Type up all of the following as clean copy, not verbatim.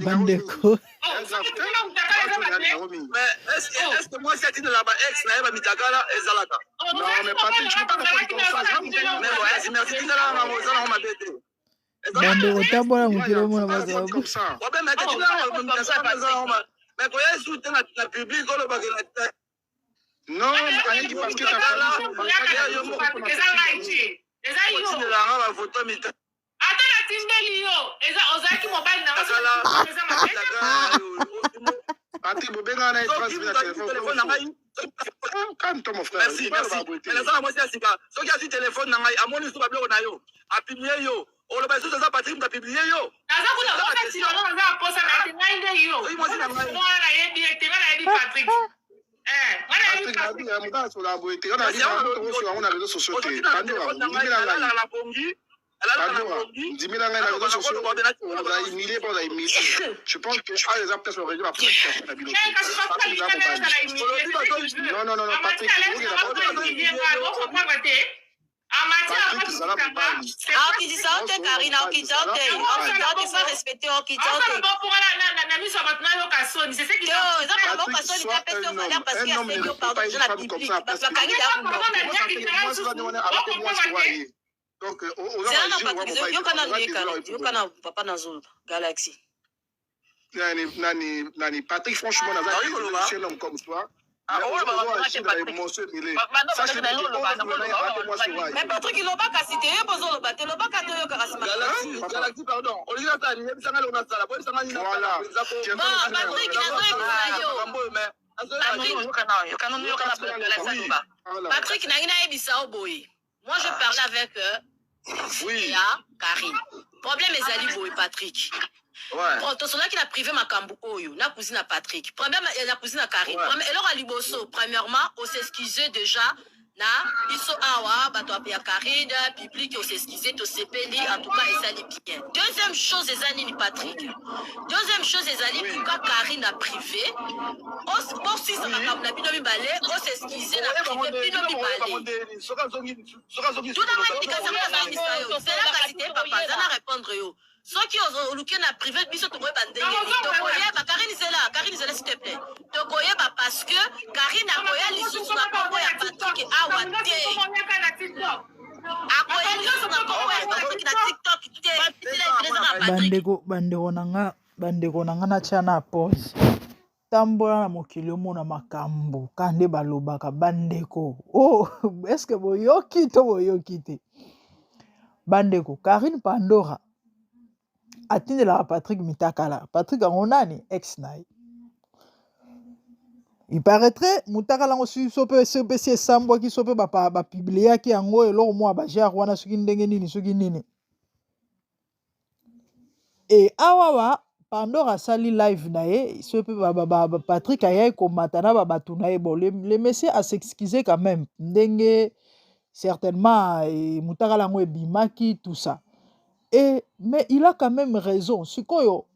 Bandeko. Mais est-ce que moi, si tu là-bas, ex, n'a pas mis ta gala, et Zalaka? Non, mais Patrick, je ne peux pas répondre comme ça. Mais voilà, si merci, tu là, on m'a bêté. Bandeko, tambola mukilo mona mazabu. Mais tu là, mais quand il y a soutien la public, on le va gagner. Non, rien qui parce que ta calme-toi mon frère. Merci, merci. Mais ça, moi, c'est ça. Ceux qui a su téléphone, à mon histoire, à publier, on le passe sur ça, Patrick, m'a publié, Je pense que les gens peut-être réduire après. Non, Patrick. Nani, Patrick, franchement, un homme comme toi. Mais Patrick, il n'a pas qu'à citer, il n'a pas Galaxy, pardon. On lui a dit, Patrick, moi, je parlais avec Karine. Problème est Ali Boy, Patrick. Ouais. Ton soldat qui a privé ma cambo, la cousine à Patrick. Problème, la cousine à Karine. Et alors, à Liboso, premièrement, on s'excusait déjà. Na, ils sont awa, bato apia Karine, public, on s'excusait, on s'épeli, en tout cas, et ça allait bien. Deuxième chose, les années Patrick. Deuxième chose, les années, pourquoi Karine a privé. On s'excusait, on s'excusait, on a privé, puis on a balé. Tout d'abord, c'est là que c'était papa, ça n'a répondre. Ceux qui ont looké na privé, ils sont tombés bandés. Karine, c'est là, s'il te plaît. Parce que Karine a koya l'issue sur la combo ya Patrick awa te. Akoya l'issue sur la combo ya Patrick na TikTok te. Bandeko nanga na chana pause. Tambola na mokili omona makambo kande balobaka bandeko. Oh, est-ce que boyoki to boyoki te? Bandeko, Karine Pandora atindela Patrick Mitakala. Patrick angonani ex nai. Il paraîtrait Mutakala aussi sope CPC sambo ki sope ba publier ki ango elo mo ba jar wana suki ndenge nini. Et awawa Pandora sali live na ye sope Patrick ayai komatana ba batu na ye bon le monsieur a s'excuser quand même ndenge certainement Mutakala ngo ebimaki tout ça. Mais il a quand même raison. Sikoyo,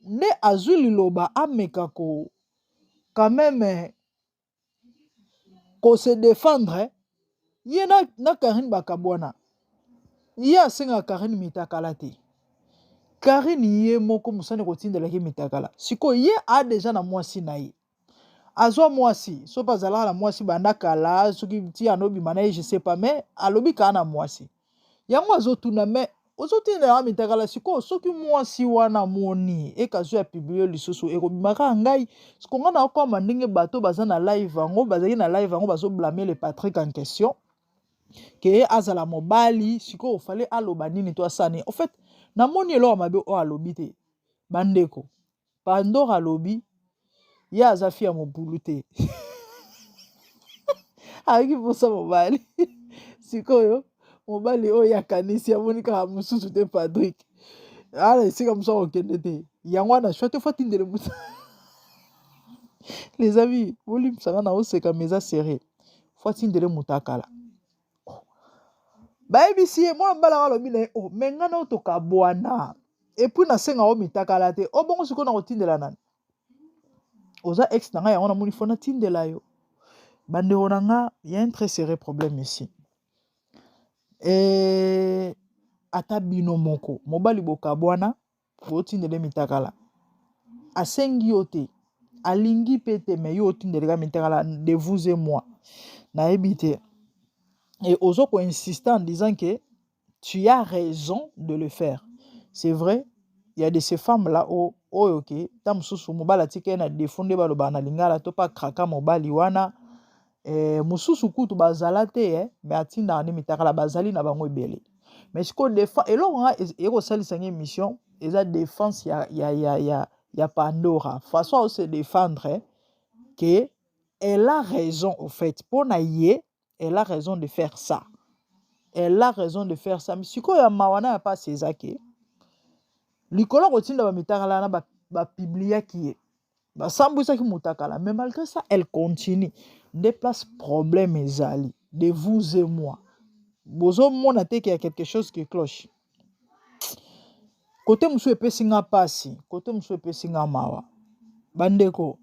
ne azuli loba amekako quand même ko se défendre. Ye na Karine Bakabwana. Ye asenga Karine Mitakala te. Karine ye moko musane kotindela ki Mitakala. Sikoyo ye a déjà na mwasi na ye. Azwa mwasi, so pas zala na mwasi bandakala, soki ti anobi manaye je sais pas mais alobi kana mwasi. Yango azotuna mais Ozoti na Mitakala siko soki mwasi wana moni ekazo ya publier lisusu ekobimaka ngai siko ngana okoma ndenge bato baza na live ango bazaki na live ango bazo blâmer le Patrick en question ke azala mobali siko ofale aloba nini to asani en fait na moni elo mabe o alobi te bandeko Pandora alobi ya azafi ya mobulu te aki posa mobali sikoyo mobali oyo yakanisi amoni kaka mosusu te Patrick ala esika mosusu okende te yango wana shwa te fatindele mosa les amis bolimbisanga na oseka meza serré fatindele Mutakala bayebisi ye mwana mbala alobi na ye o me nga na otoka bwana et puis na senga o mitakala te o bongo siko na kotindela nani oza ex na nga yango namoni fo natindela yo bandeko na nga y a un très sérieux problème ici ata bino moko mobali bokabwana botindele mitakala asengi yo te alingi pe te me yo otindeleka mitakala de vous et moi nayebi te et ozoko insister en disant que tu as raison de le faire c'est vrai il y a de ces femmes là oyo ke ta mosusu mobali atika ye na defonde baloba na lingala to pa kraka mobali wana mosusu kutu bazala te me atindaka nde mitakala bazali na bango ebele mais sikoyo eloko nga ekosalisa nge mission eza défense ya Pandora façon ao se défendre que elle a raison au fait mpona ye elle a raison de faire ça elle a raison de faire ça mais sikoyo ya mawana ya pasi eza ke likolo kotinda bamitakala na bapibliaki ye basambwisaki motakala mais malgré ça elle continue nde place problème ezali de vous et moi bozomona te ke ya quelque chose qui cloche kote mosusu epesi nga pasi kote mosusu epesi nga mawa bandeko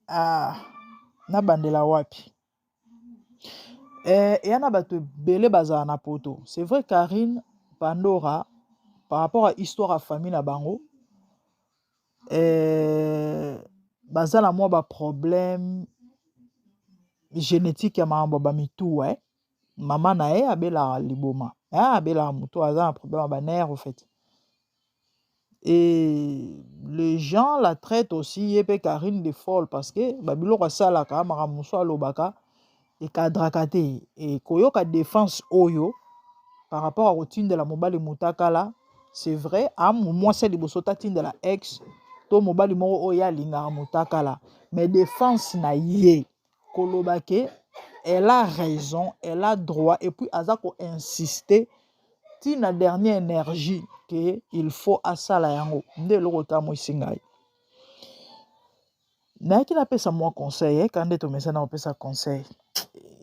na bandela wapi eya na bato ebele bazala na poto c'est vrai Karine Pandora par rapport à histoire ya famille na bango baza na mwa baproblème génétique ya makambo bamitu mama na ye abelaka liboma abelaka motu aza na problème ya banerve au fait et les gens la traitent aussi ye pe Karine de folle parce que babiloko asalaka makambo mosusu alobaka ekadraka te e koyoka défense oyo par rapport à kotindela mobali motakala c'est vrai mwasi liboso tatindela ex to mobali moko oyo alingaka motakala mais défense na ye koloba ke elle a raison elle a droit et puis aza ko-insister tina dernière énergie que il faut asala yango nde eloko ekamwisi ngai nayaki napesa mwa conseil ka nde tomesana kopesa conseil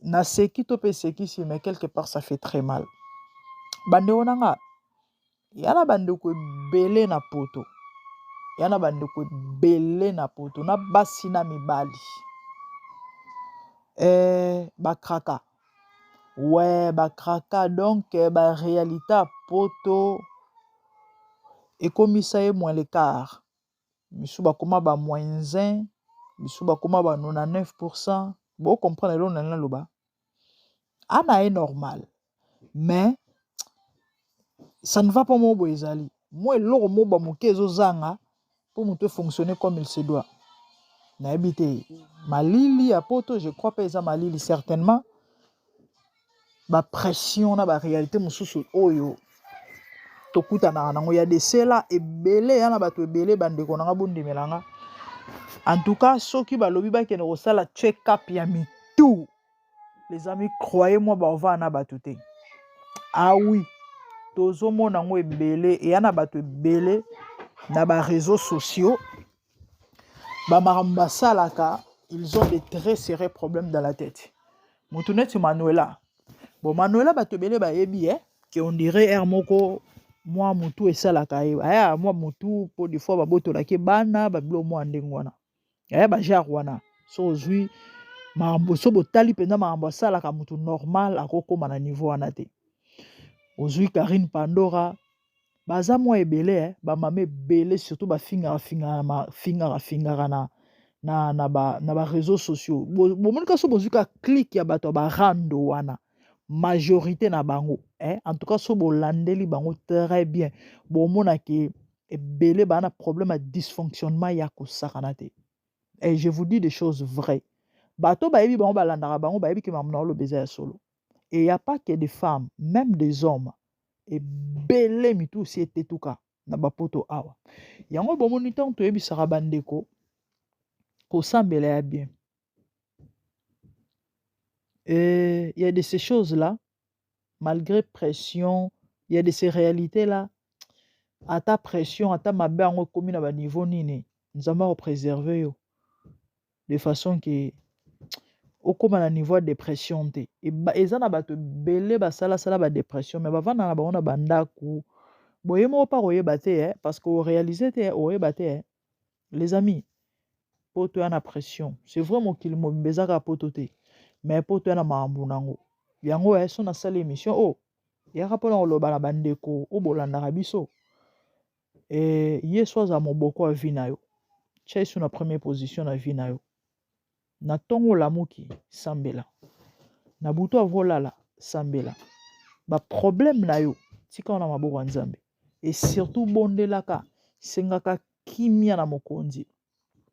naseki to mpe sekisi mais quelque part ça fait très mal bandeko na nga ya na bandeko ebele na poto ya na bandeko ebele na poto na basi na mibali bakraka bakraka donc baréalité ya poto ekomisa ye moins l'écart misu bakoma ba moins 1 misu bakoma ba 99% bocomprendre eloko na loba ana ye normal mais ça ne va pas mo boye ezali mo eloko mo bamoke ezozanga mpo moto efonctionner comme il se doit nayebi te malili ya poto je crois pas eza malili certainement bapression na baréalité mosusu oyo tokutanaka nango ya desela ebele ya na bato ebele bandeko nanga bondemelanga en tout cas soki balobi bakende kosala check-up ya mitu les amis croyez-moi baova na bato te oui tozomona yango ebele eya na bato ebele na baréseaux sociaux bamakambo basalaka ils ont de très sérieux problèmes dans la tête motu neti Manuela bon Manuela bato ebele bayebi ke on dirait air moko mwa motu esalaka ye mwa motu mpo des fois babotolaki bana babilo mwa ndenge wana bajare wana so ozwi makambo so botali mpenza makambo asalaka motu normal akokóma na niveau wana te ozwi Karine Pandora baza mwa ebele bamama ebele surtout bafingaka na baréseaux sociaux bomonika so bozwi ka clique ya bato ya barando wana majorité na bango en tout cas so bolandeli bango très bien bomonaki ebele bana problème ya dysfonctionnement ya kosakana te et je vous dis des choses vraies bato bayebi bango balandaka bango bayebi ke makambo na oloba eza ya solo et il y a pas que des femmes même des hommes ebele mitu osi etetuka na bapoto awa yango bomoni ntango toyebisaka bandeko kosambela ya bien il y a de ces choses là malgré pression il y a de ces réalités là ata pression ata mabe yango ekomi na baniveau nini nzambe akopréserve yo de façon que okóma na niveau ya dépression te eza na bato ebele basalasala badépression mais bavanda na bango na bandako boye mo pa oyeba te parce que réaliser te oyeba te les amis poto ya na pression c'est vrai mokili mobimba ezaka poto te mais poto ya na makambo nango yango so nasala émission yaka mpona koloba na bandeko oyo bolandaka biso ye so aza moboko ya vi na yo tia yesu na première position na vi na yo na ntongo olamuki sambela na butu avolala sambela baproblème na yo tika na maboko ya nzambe et surtout bondelaka sengaka kimia na mokonzi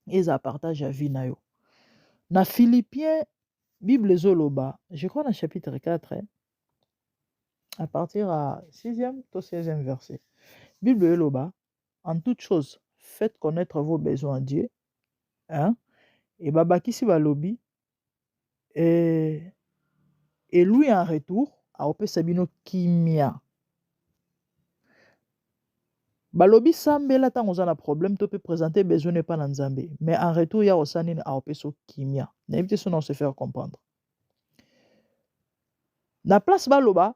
eza partage ya vie na yo na Philippiens Bible ezoloba je crois na chapitre 4 à partir à 6e to 16e verset Bible ezoloba en toute chose faites connaître vos besoins à Dieu et babakisi balobi et lui en retour aopesa bino kimia balobi sambela tango za na problème to peut présenter besoin ne pas na nzambe mais en retour ya osani na aopeso kimia na éviter son on se faire comprendre na place baloba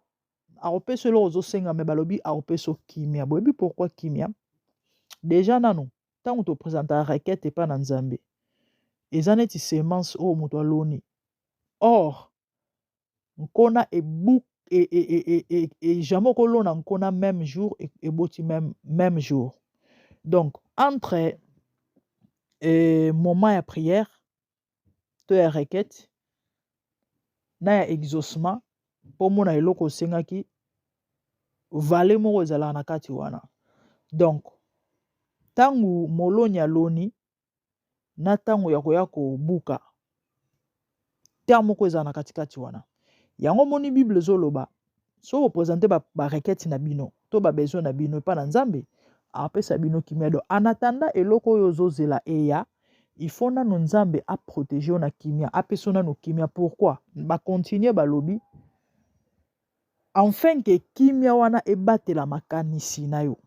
aopeso lo ozosenga mais balobi aopeso kimia boyebi pourquoi kimia déjà nanu tango to présenter requête pas na nzambe eza neti semence o moto aloni or nkona ebuk et jamais qu'on a nkona même jour et boti même jour donc entre moment ya prière to ya requête na ya exaucement po mona eloko sengaki vale moko ezalaka na kati wana donc tangu moloni aloni na tangu ya koya kobuka terme moko ezala na katikati wana yango moni Bible ezoloba so représenter ba requête na bino to ba besoin na bino pa na nzambe apesa bino kimia do en attendant eloko oyo ozozela eya il faut nano nzambe a protéger na kimia apesa nano kimia pourquoi ba continuer balobi enfin que kimia wana ebatela makanisi na yo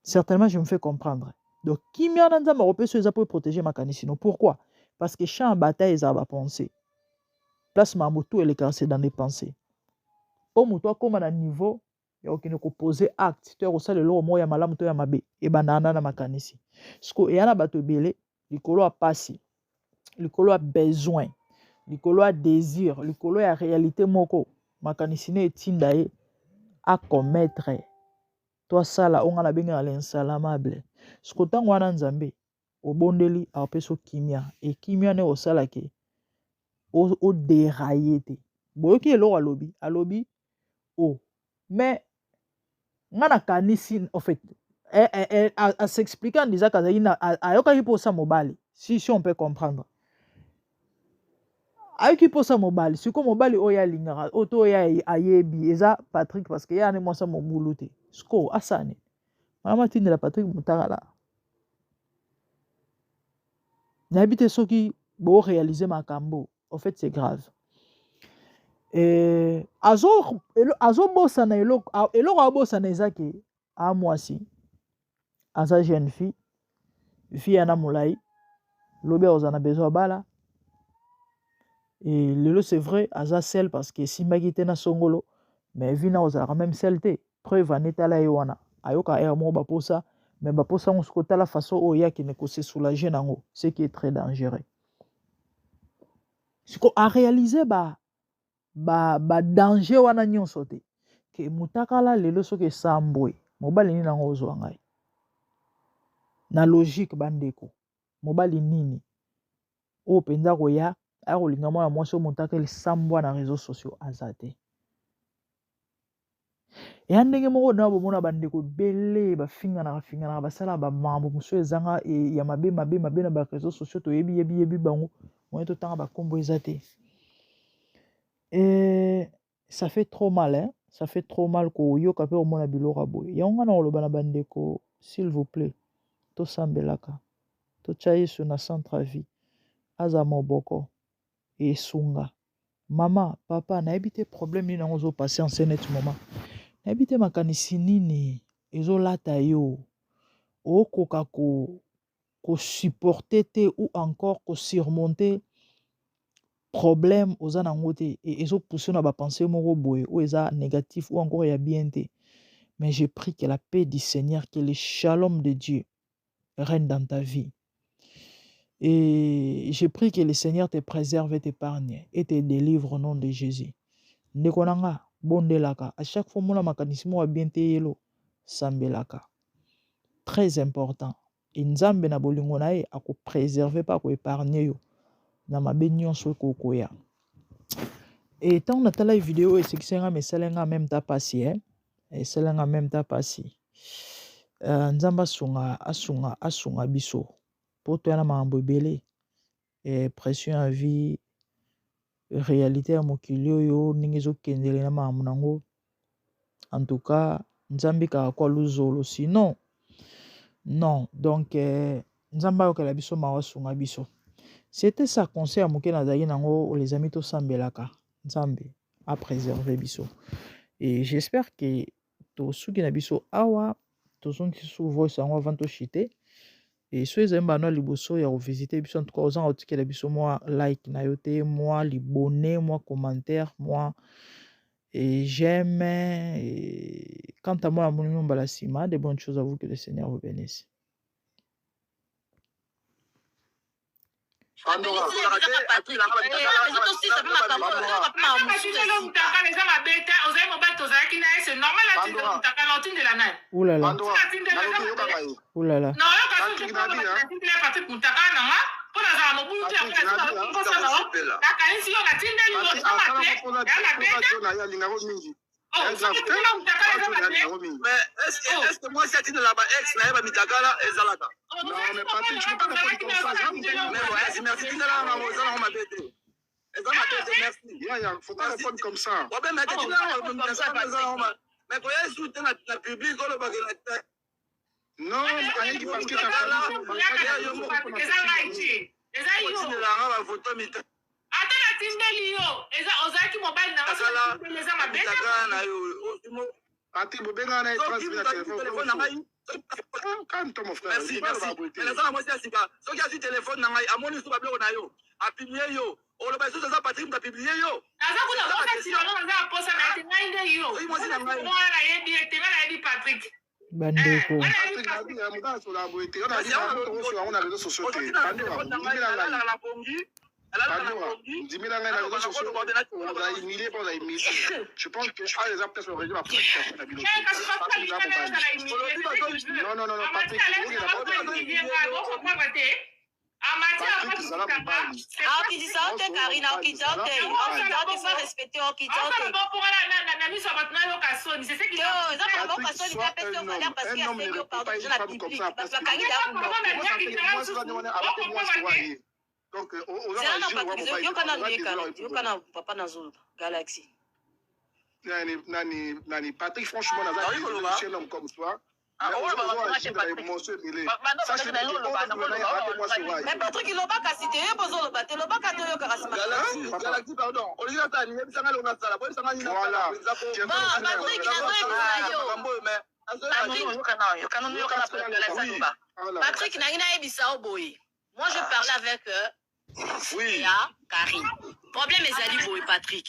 certainement je me fais comprendre donc kimia na nzambe apesa eza pour protéger makanisi no pourquoi parce que champ bataille eza ba pensée place mamoto elekase dans les pensées po moto akoma na niveau ya okene ko poser acte to ya kosala eloko moko ya malamu to ya mabe ebandana na makanisi siko eya na bato ebele likolo ya pasi likolo ya besoin likolo ya désir likolo ya réalité moko makanisi ne etinda ye acommettre to asala onga na bengaka l'insalamable siko ntango wana nzambe obondeli apeso kimia e kimia ne osalaki o dérailler te boyoki eloko alobi mais ngana kanisi en fait à s'expliquer en disant kazalina ayokaki posa mobali si on peut comprendre ayoki posa mobali siko mobali oyo alingaka oto oyo ayebi eza Patrick parce que ya ne mwasa mobulu te siko asane mama tindela Patrick mutakala nayebi te soki bo réaliser makambo en fait c'est grave azo bossa na eloko abosana ezake a mwasi aza jeune fille ana molai lobi ozana besoin bala et lelo c'est vrai aza sel parce que simbaki te na songolo mais vina ozalaka même sel te preuve anetala ye wana ayoka air mo baposa mais baposa ngo siko tala façon oyo yakene ko se soulager nango ce qui est très dangereux siko a réaliser ba danger wana nyonso te ke mutakala lelo soki esambwe mobali nini nango ozwa ngai na logique bandeko mobali nini oyo mpenza koya akolinga mwana mwasi oyo mutakala esambwa na réseaux sociaux aza te eya ndenge moko na bomona bandeko ebele bafinganaka basala bamambo mosusu ezanga ya mabe na ba réseaux sociaux toyebi bango moye totanga bakombo eza te et ça fait trop mal ça fait trop mal koyoka pe omona biloko boye yango na oloba na bandeko s'il vous plaît tosambelaka totia yesu na centre vie aza moboko esunga mama papa nayebi te problème nini nango ozopase en ce net moment nayebi te makanisi nini ezolata yo okoka supporter te ou encore surmonter problème oza nango te et ezo pousser na ba pensée moko boye ou eza négatif ou encore ya bien te Mais je prie que la paix du Seigneur, que le shalom de Dieu règne dans ta vie. Et je prie que le Seigneur te préserve et t'épargne et te délivre au nom de Jésus. Nekonanga, bondelaka. À chaque fois, mon mécanisme a bien te yelo, sambelaka. Très important. Et nzambe na bolingo na ye ako préserver pas ko épargner yo. Na mabe nyonso kokoya. Et tant on a la vidéo et c'est que c'est un mesalenga même ta passi hein. Et selenga même ta passi. Nzamba asunga biso. Pour toi na mambo belé. Et pression à vie réalité à mokili oyo ndenge ezokendele na makambo nango. En tout cas, nzambe kaka kwa luzolo sinon non. Donc nzamba ayokela biso mawa sunga biso. C'était ça conseil à moke nazali nango les amis to sambelaka. Nzambe a préservé biso. Et j'espère que to suki na biso awa to sonki sous voice en avant to chiter. Et ceux qui aiment liboso ya visiter biso en tout cas aux gens qui la biso moi like na yote moi libonner moi commentaire moi et j'aime et quant à moi mon nom balasima de bonnes choses à vous que le Seigneur vous bénisse. Oulala. Oulala. Mais est-ce que moi, si tu là-bas, ex, n'a pas mis ta gala, et Zalata? Non, mais Patrick, tu peux pas répondre comme ça. Mais ouais, merci, tu là, on m'a bêté. Merci. Il faut pas répondre comme ça. Ouais, mais tu là, mais quand il y a soutien dans le public, on le bagage. Non, parce que ta famille. Patrick, Bobenga na transmis la téléphone. Calme-toi, mon frère. Merci, merci. Ce qui a sur téléphone, à mon histoire, a publié yo. On le baisse ça Patrick a publié yo. Bandeko. Je pense que je crois les après sur le réseau après. Non, Patrick. Donc, Galaxy. Nani, Patrick, franchement, un homme comme toi. Mais Patrick, il n'a pas qu'à citer, il n'a pas qu'à Galaxy, pardon. On dit que Patrick, moi, je parlais avec Karine. Problème est Ali Boy, Patrick.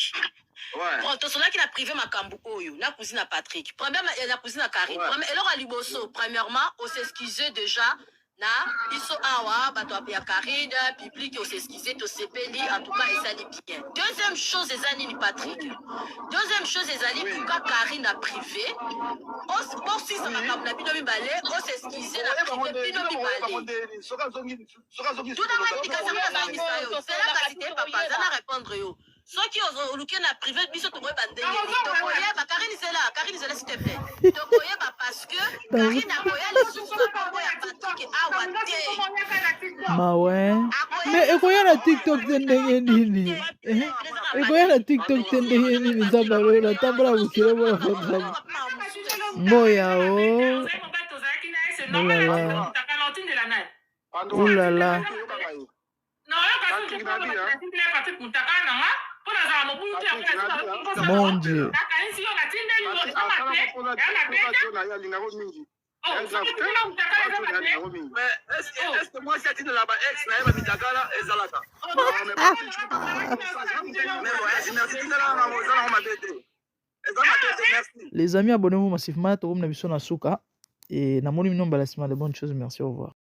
Bon, tout cela qui a privé ma Kambukoyo, la cousine à Patrick. Problème, la cousine à Karine. Alors, à Liboso, premièrement, on s'excusait déjà. Na, ils sont awa, bato à Karine, public, on s'excusait, on s'est payé, en tout cas, et ça n'est bien. Deuxième chose, les amis, Patrick. Deuxième chose, les amis, pourquoi Karine a privé. On s'y s'en va, on s'excusait, la privé, puis nous balé. Tout d'abord, il y a c'est là que c'était papa, ça n'a répondre yo. Ceux qui ont le na privé, ils sont tombés bandés. Karine, c'est là, s'il te plaît. Parce que Karine a voyé les sous Patrick et Mawe. Mais ekoya na TikTok tendenge nini? Ekoya na TikTok tendenge nini zabalo na tambala bukire bo fa. Moya o. Oulala. Mon Dieu. Mais est-ce que moi, si tu là-bas, ex, n'a pas mis ta gala, et Zalata? Mais ouais, merci, tu là, on m'a bêté. Les amis, abonnez-vous massivement. Torum na biso na suka. Et namoni minomba la sima de bonnes choses. Merci, au revoir.